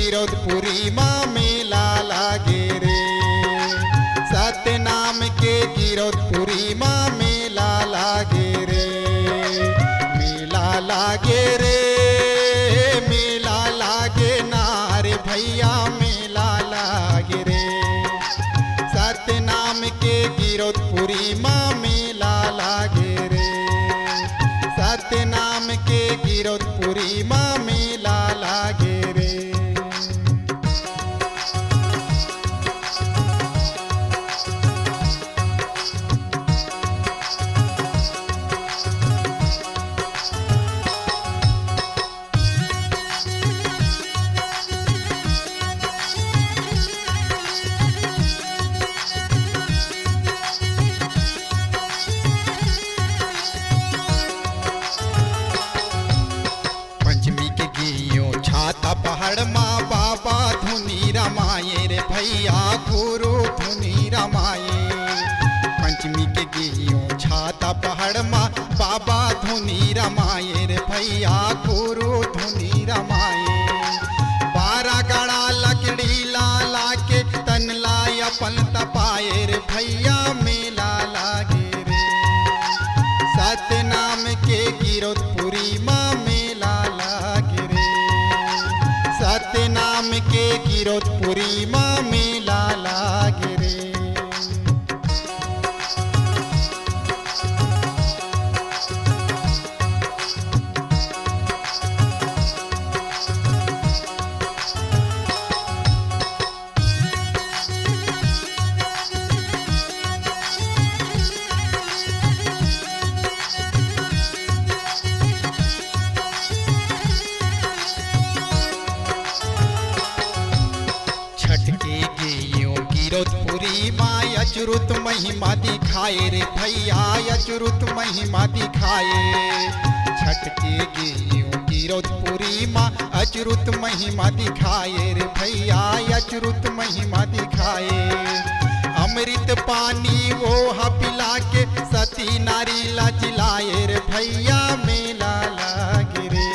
गिरौदपुरी माँ मेला लागे रे। सतनाम के गिरौदपुरी माँ मेला लागे रे। मेला लागे रे, मेला लागे नारे भैया मेला लागे रे। सतनाम के गिरौदपुरी माँ मेला लागे रे। सतनाम के गिरौदपुरी माँ मेला लागे रे। छाता पहाड़ माँ बाबा धुनी रमाए रे भैया गुरु धुनी रमाए। पंचमी के गेयो छाता पहाड़ माँ बाबा धुनी रमाए रे भैया गुरु धुनी रमाए। 12 गड़ा लकड़ी ला के तन लाय अपन तपाए रे भैया मेला लागे रे। सतनाम के गिरौदपुरी माँ मेला लागे रे। सतनाम के गिरौदपुरी माँ मेला लागे रे। गिरौदपुरी माँ अचरुत महिमा दिखाए रे भैया अचरुत महिमा दिखाए। छठ के गेयो गिरौदपुरी माँ अचरुत महिमा दिखाए रे भैया अचरुत महिमा दिखाए। अमृत पानी वो पिला के सती नारी लजलाए रे भैया मेला लागे रे।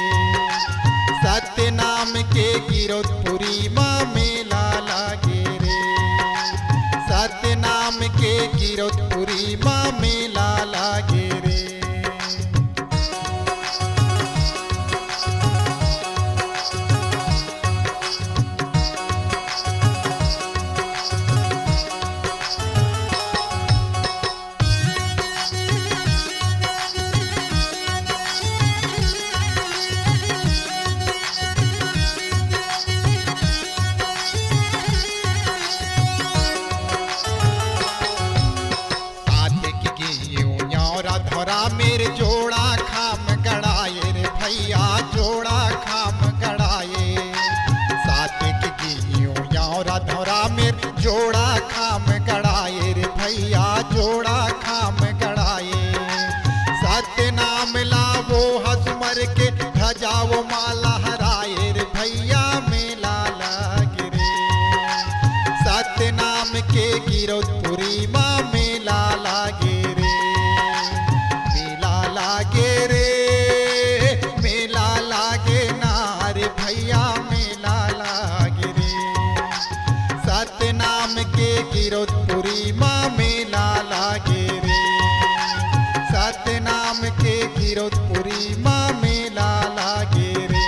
सतनाम के गिरौदपुरी माँ मेला लागे रे। सतनाम के गिरौदपुरी माँ मेला लागे रे। धरा मेरे जोड़ा खाम गड़ाए रे भैया जोड़ा खाम गड़ाए। सातिक गियो यारा धरा मेरे जोड़ा खाम गड़ाए रे भैया जोड़ा खाम गड़ाए। सतनाम लावो हसमर के ध्वजाओ माला हराए रे भैया मेला लागे रे। सतनाम के गिरौदपुरी माँ मेला लागे रे। लागे रे मेला लागे नारे भैया मेला लागे रे। सतनाम के गिरौदपुरी माँ मेला लागे रे। सतनाम के गिरौदपुरी माँ मेला लागे रे।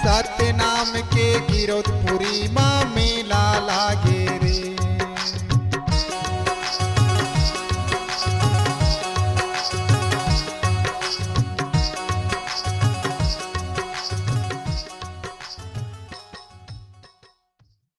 सतनाम के गिरौदपुरी माँ मेला लागे